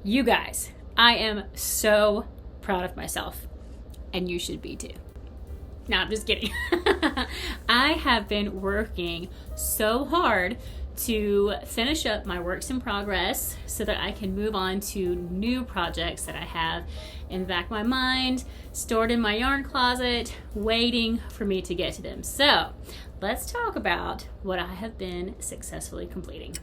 You guys, I am so proud of myself, and you should be too. No, I'm just kidding. I have been working so hard to finish up my works in progress so that I can move on to new projects that I have in the back of my mind, stored in my yarn closet, waiting for me to get to them. So let's talk about what I have been successfully completing.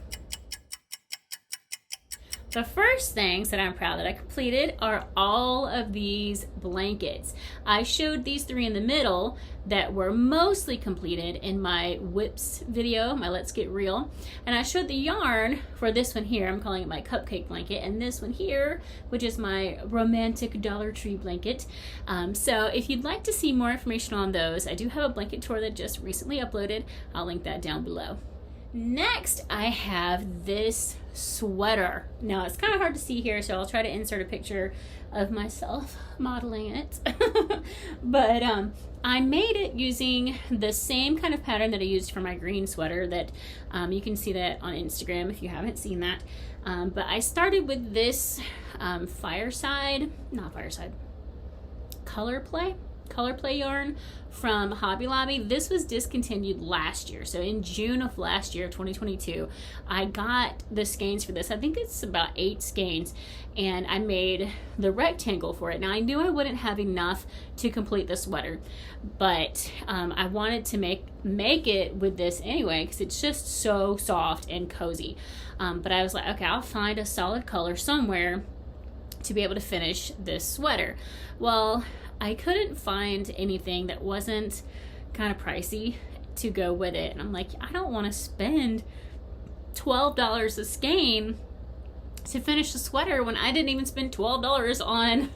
The first things that I'm proud that I completed are all of these blankets. I showed these three in the middle that were mostly completed in my whips video, my Let's Get Real. And I showed the yarn for this one here, I'm calling it my cupcake blanket, and this one here, which is my romantic Dollar Tree blanket. So if you'd like to see more information on those, I do have a blanket tour that just recently uploaded. I'll link that down below. Next, I have this sweater. Now, it's kind of hard to see here, so I'll try to insert a picture of myself modeling it. But I made it using the same kind of pattern that I used for my green sweater that you can see that on Instagram if you haven't seen that. But I started with this color play yarn from Hobby Lobby. This was discontinued last year. So in June of last year, 2022, I got the skeins for this. I think it's about 8 skeins, and I made the rectangle for it. Now I knew I wouldn't have enough to complete the sweater, but I wanted to make it with this anyway because it's just so soft and cozy. But I was like, okay, I'll find a solid color somewhere to be able to finish this sweater. Well, I couldn't find anything that wasn't kind of pricey to go with it. And I'm like, I don't want to spend $12 a skein to finish the sweater when I didn't even spend $12 on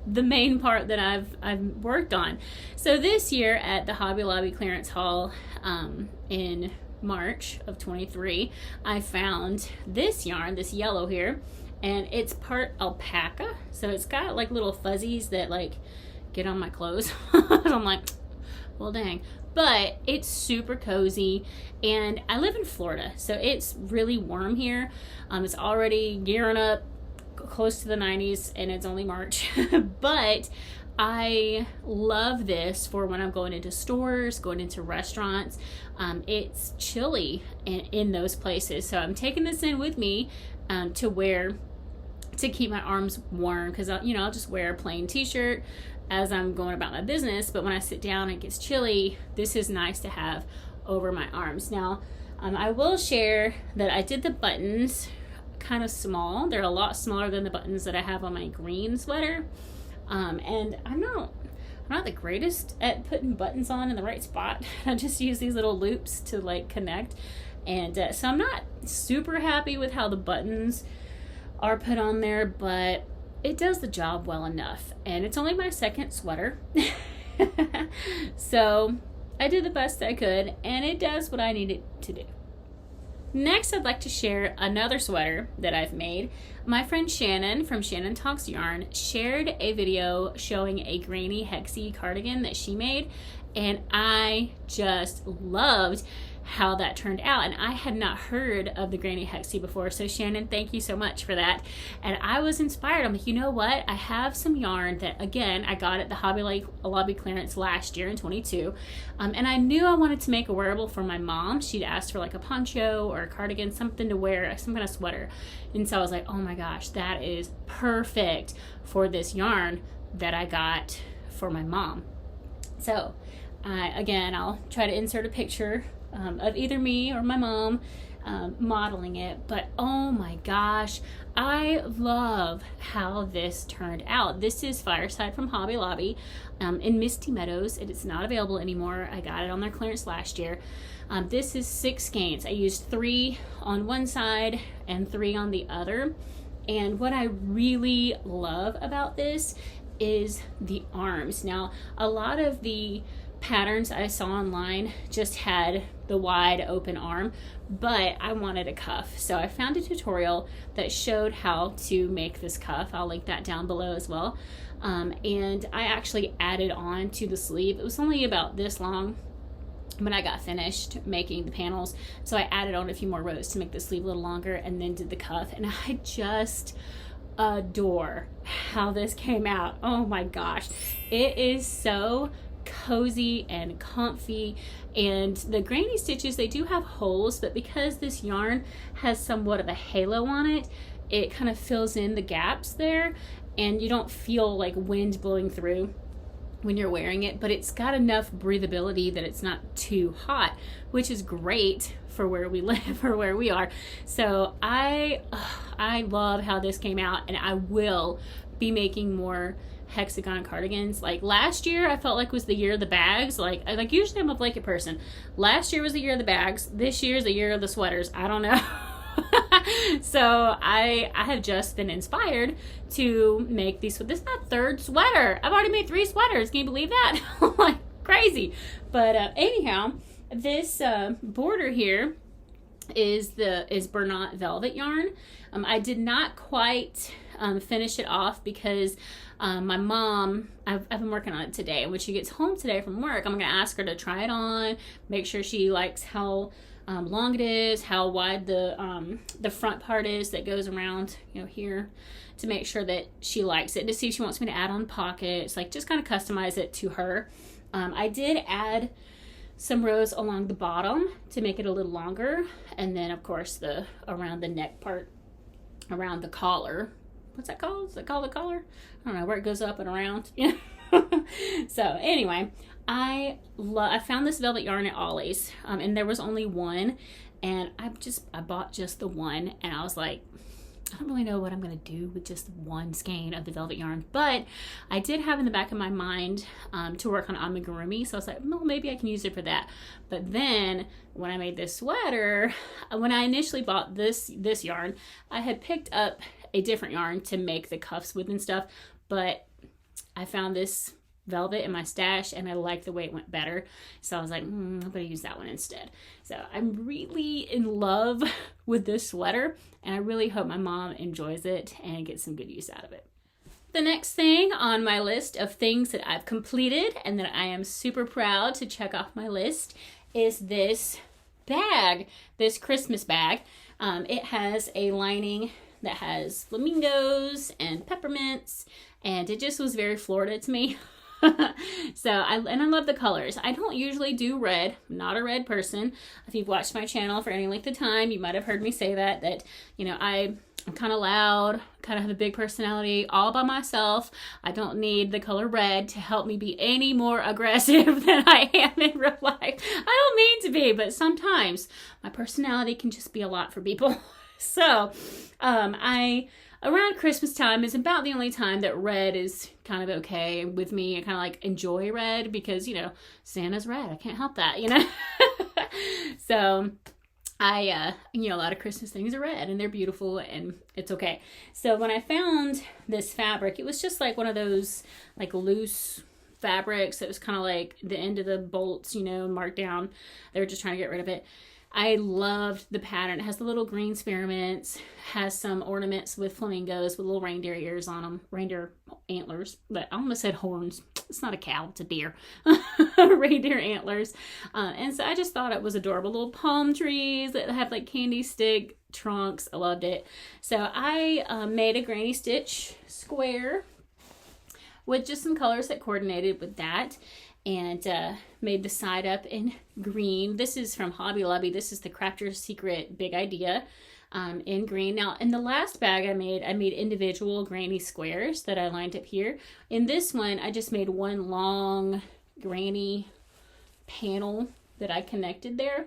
the main part that I've worked on. So this year at the Hobby Lobby clearance haul in March of 23, I found this yarn, this yellow here, and it's part alpaca. So it's got like little fuzzies that like get on my clothes. I'm like, well dang. But it's super cozy, and I live in Florida, so it's really warm here. It's already gearing up close to the 90s, and it's only March. But I love this for when I'm going into stores, going into restaurants. It's chilly in those places, so I'm taking this in with me to wear to keep my arms warm, because I'll just wear a plain t-shirt as I'm going about my business, but when I sit down and it gets chilly, this is nice to have over my arms. Now, I will share that I did the buttons kind of small. They're a lot smaller than the buttons that I have on my green sweater. And I'm not the greatest at putting buttons on in the right spot. I just use these little loops to like connect. And so I'm not super happy with how the buttons are put on there, but it does the job well enough. And it's only my second sweater. So I did the best I could, and it does what I need it to do. Next, I'd like to share another sweater that I've made. My friend Shannon from Shannon Talks Yarn shared a video showing a granny Hexi cardigan that she made, and I just loved how that turned out. And I had not heard of the granny Hexi before, so Shannon, thank you so much for that. And I was inspired. I'm like, you know what, I have some yarn that, again, I got at the Hobby Lobby clearance last year in 22, and I knew I wanted to make a wearable for my mom. She'd asked for like a poncho or a cardigan, something to wear, some kind of sweater. And so I was like, oh my gosh, that is perfect for this yarn that I got for my mom. So again, I'll try to insert a picture of either me or my mom modeling it, but oh my gosh, I love how this turned out. This is Fireside from Hobby Lobby in Misty Meadows. It is not available anymore. I got it on their clearance last year. This is 6 skeins. I used 3 on one side and 3 on the other. And what I really love about this is the arms. Now, a lot of the patterns I saw online just had the wide open arm, but I wanted a cuff. So I found a tutorial that showed how to make this cuff. I'll link that down below as well. And I actually added on to the sleeve. It was only about this long when I got finished making the panels, so I added on a few more rows to make the sleeve a little longer, and then did the cuff. And I just adore how this came out. Oh my gosh, it is so cozy and comfy. And the granny stitches, they do have holes, but because this yarn has somewhat of a halo on it, it kind of fills in the gaps there, and you don't feel like wind blowing through when you're wearing it, but it's got enough breathability that it's not too hot, which is great for where we live or where we are. So I love how this came out, and I will be making more hexagon cardigans. Like last year, I felt like was the year of the bags. Like usually I'm a blanket person. Last year was the year of the bags. This year is the year of the sweaters. I don't know. So I have just been inspired to make these. This is my third sweater. I've already made 3 sweaters. Can you believe that? Like crazy. But anyhow, this border here is Bernat velvet yarn. I did not quite finish it off because my mom, I've been working on it today. When she gets home today from work, I'm going to ask her to try it on, make sure she likes how long it is, how wide the front part is that goes around, you know, here, to make sure that she likes it, to see if she wants me to add on pockets, like just kind of customize it to her. I did add some rows along the bottom to make it a little longer, and then of course around the neck part, around the collar. What's that called? Is it called the collar? I don't know, where it goes up and around. Yeah. So anyway, I found this velvet yarn at Ollie's, and there was only one, and I bought just the one, and I was like, I don't really know what I'm going to do with just one skein of the velvet yarn, but I did have in the back of my mind to work on amigurumi, so I was like, well, maybe I can use it for that. But then when I made this sweater, when I initially bought this yarn, I had picked up a different yarn to make the cuffs with and stuff, but I found this velvet in my stash and I liked the way it went better, so I was like, I'm gonna use that one instead. So I'm really in love with this sweater, and I really hope my mom enjoys it and gets some good use out of it. The next thing on my list of things that I've completed and that I am super proud to check off my list is this bag, this Christmas bag. It has a lining that has flamingos and peppermints, and it just was very Florida to me. So I love the colors. I don't usually do red. I'm not a red person. If you've watched my channel for any length of time, you might have heard me say that you know, I'm kind of loud, kind of have a big personality all by myself. I don't need the color red to help me be any more aggressive than I am in real life. I don't mean to be, but sometimes my personality can just be a lot for people. So around Christmas time is about the only time that red is kind of okay with me. I kind of like enjoy red because, you know, Santa's red. I can't help that, you know. So you know, a lot of Christmas things are red and they're beautiful and it's okay. So when I found this fabric, it was just like one of those like loose fabrics that was kind of like the end of the bolts, you know, marked down. They were just trying to get rid of it. I loved the pattern. It has the little green spearmints, has some ornaments with flamingos with little reindeer ears on them, reindeer antlers, but I almost said horns. It's not a cow, it's a deer. Reindeer antlers. And so I just thought it was adorable. Little palm trees that have like candy stick trunks. I loved it. So I made a granny stitch square with just some colors that coordinated with that. And made the side up in green. This is from Hobby Lobby. This is the Crafter's Secret Big Idea in green. Now, in the last bag I made individual granny squares that I lined up here. In this one, I just made one long granny panel that I connected there.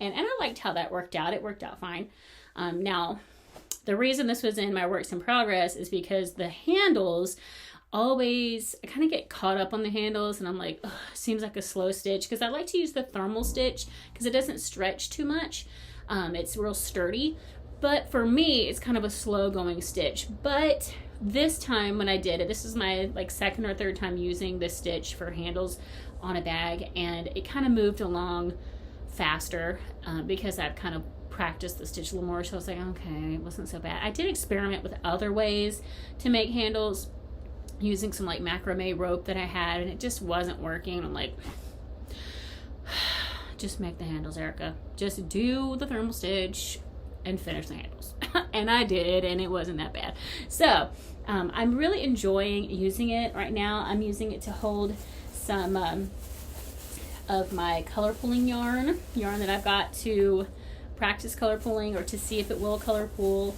And I liked how that worked out. It worked out fine. Now, the reason this was in my works in progress is because the handles I kind of get caught up on the handles and I'm like, ugh, seems like a slow stitch, because I like to use the thermal stitch because it doesn't stretch too much. It's real sturdy, but for me it's kind of a slow going stitch. But this time when I did it, this is my like second or third time using this stitch for handles on a bag, and it kind of moved along faster because I've kind of practiced the stitch a little more. So I was like, okay, it wasn't so bad. I did experiment with other ways to make handles using some like macrame rope that I had, and it just wasn't working. I'm like, just make the handles, Erica. Just do the thermal stitch and finish the handles. And I did, and it wasn't that bad. So I'm really enjoying using it right now. I'm using it to hold some of my color pulling yarn that I've got to practice color pulling or to see if it will color pull.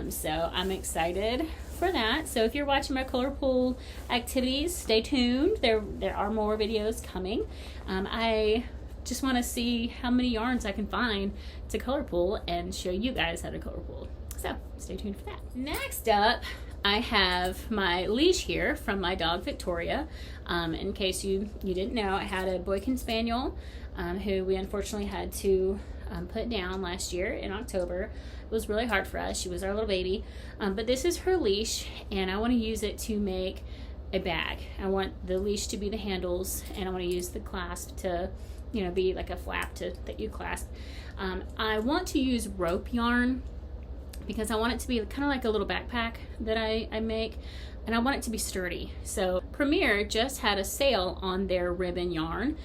So I'm excited for that. So if you're watching my color pull activities, stay tuned. There are more videos coming. I just want to see how many yarns I can find to color pull and show you guys how to color pull. So stay tuned for that. Next up, I have my leash here from my dog Victoria. In case you didn't know, I had a Boykin Spaniel who we unfortunately had to put down last year in October. It was really hard for us. She was our little baby. But this is her leash, and I want to use it to make a bag. I want the leash to be the handles, and I want to use the clasp to, you know, be like a flap that you clasp. I want to use rope yarn because I want it to be kind of like a little backpack that I make, and I want it to be sturdy. So Premier just had a sale on their ribbon yarn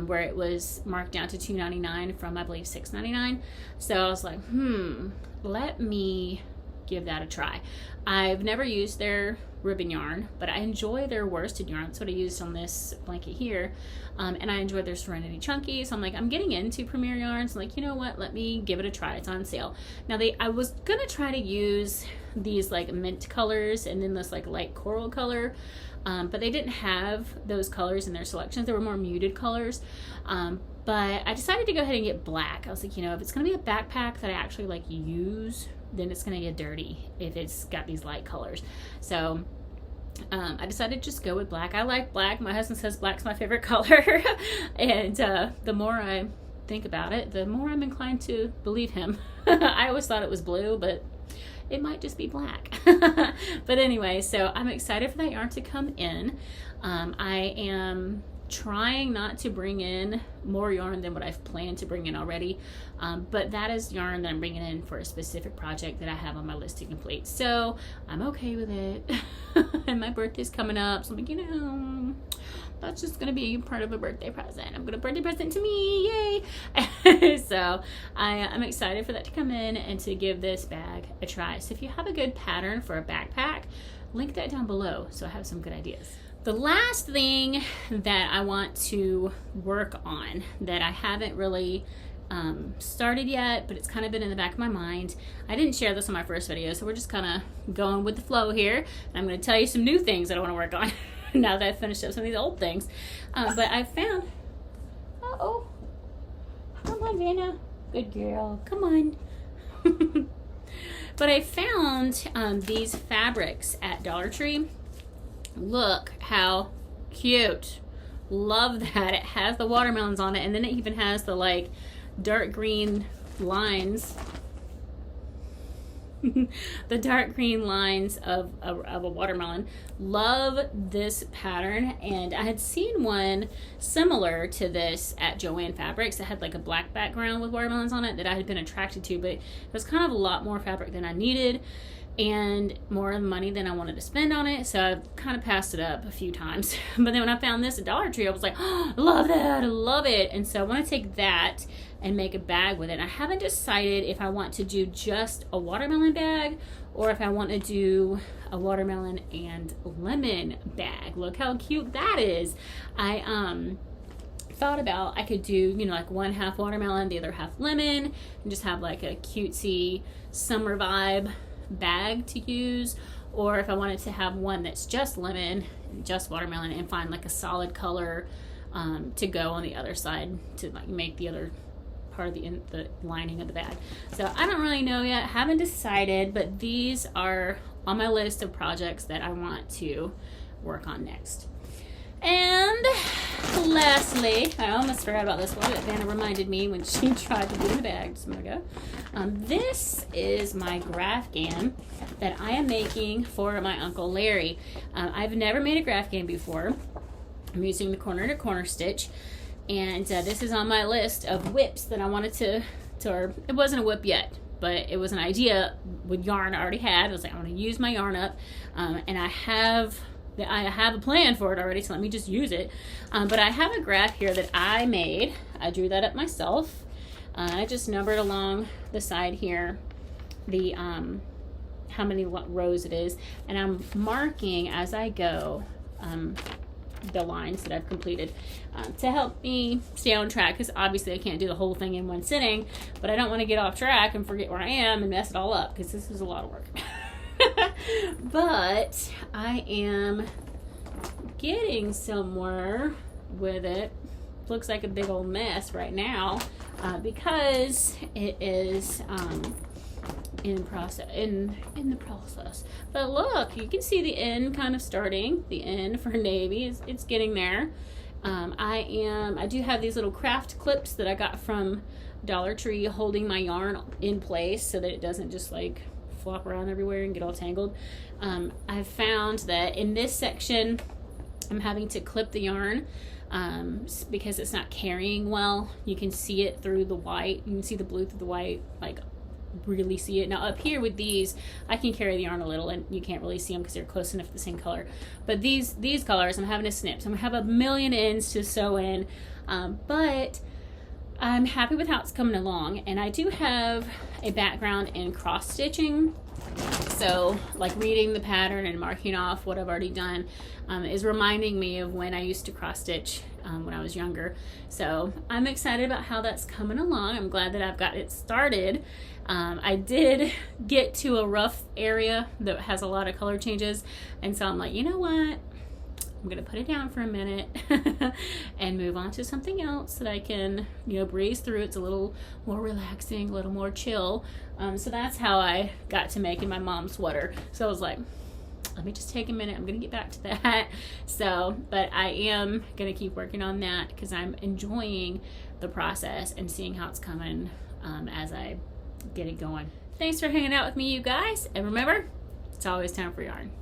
where it was marked down to $2.99 from I believe $6.99. So I was like, let me give that a try. I've never used their ribbon yarn, but I enjoy their worsted yarn. That's what I used on this blanket here. And I enjoy their Serenity Chunky. So I'm like, I'm getting into Premier yarns. I'm like, you know what? Let me give it a try. It's on sale. Now I was going to try to use these like mint colors and then this like light coral color. But they didn't have those colors in their selections. They were more muted colors. But I decided to go ahead and get black. I was like, you know, if it's going to be a backpack that I actually like use, then it's going to get dirty if it's got these light colors. So I decided to just go with black. I like black. My husband says black's my favorite color. And the more I think about it, the more I'm inclined to believe him. I always thought it was blue, but it might just be black. But anyway, so I'm excited for that yarn to come in. I am trying not to bring in more yarn than what I've planned to bring in already, but that is yarn that I'm bringing in for a specific project that I have on my list to complete, so I'm okay with it. And my birthday's coming up, so I'm like, you know, that's just gonna be part of a birthday present. I'm gonna birthday present to me, yay. So I'm excited for that to come in and to give this bag a try. So if you have a good pattern for a backpack, link that down below so I have some good ideas. The last thing that I want to work on that I haven't really started yet, but it's kind of been in the back of my mind. I didn't share this on my first video, so we're just kind of going with the flow here. And I'm going to tell you some new things that I want to work on now that I've finished up some of these old things. But I found, come on, Vanna, good girl, come on. But I found these fabrics at Dollar Tree. Look how cute. Love that. It has the watermelons on it, and then it even has the like dark green lines. The dark green lines of a watermelon. Love this pattern, and I had seen one similar to this at Joann Fabrics that had like a black background with watermelons on it that I had been attracted to, but it was kind of a lot more fabric than I needed and more money than I wanted to spend on it, so I kind of passed it up a few times. But then when I found this at Dollar Tree, I was like, oh, I love that, I love it. And so I want to take that and make a bag with it. I haven't decided if I want to do just a watermelon bag or if I want to do a watermelon and lemon bag. Look how cute that is. I thought about I could do, you know, like one half watermelon, the other half lemon, and just have like a cutesy summer vibe bag to use, or if I wanted to have one that's just lemon and just watermelon and find like a solid color to go on the other side to like make the other part of the lining of the bag. So I don't really know yet, haven't decided, but these are on my list of projects that I want to work on next. And lastly, I almost forgot about this one, but Vanna reminded me when she tried to do the bag just a minute ago. This is my Graphgan that I am making for my Uncle Larry. I've never made a Graphgan before. I'm using the corner to corner stitch, and this is on my list of whips that I wanted to or it wasn't a whip yet, but it was an idea with yarn I already had. I was like, I want to use my yarn up, and I have a plan for it already, so let me just use it. But I have a graph here that I made. I drew that up myself. I just numbered along the side here the how many rows it is, and I'm marking as I go the lines that I've completed to help me stay on track, because obviously I can't do the whole thing in one sitting, but I don't want to get off track and forget where I am and mess it all up, because this is a lot of work. But I am getting somewhere with it. Looks like a big old mess right now because it is in the process. But look, you can see the end kind of starting. The end for navy it's getting there. I do have these little craft clips that I got from Dollar Tree, holding my yarn in place so that it doesn't just like flop around everywhere and get all tangled. I've found that in this section I'm having to clip the yarn because it's not carrying well. You can see it through the white. You can see the blue through the white, like really see it. Now up here with these, I can carry the yarn a little and you can't really see them because they're close enough to the same color. But these colors I'm having to snip. So I'm gonna have a million ends to sew in, but I'm happy with how it's coming along. And I do have a background in cross stitching, so like reading the pattern and marking off what I've already done is reminding me of when I used to cross stitch when I was younger. So I'm excited about how that's coming along. I'm glad that I've got it started. I did get to a rough area that has a lot of color changes, and so I'm like, you know what, I'm gonna put it down for a minute and move on to something else that I can, you know, breeze through. It's a little more relaxing, a little more chill. So that's how I got to making my mom's sweater. So I was like, let me just take a minute, I'm gonna get back to that. So, but I am gonna keep working on that because I'm enjoying the process and seeing how it's coming as I get it going. Thanks for hanging out with me, you guys, and remember, it's always time for yarn.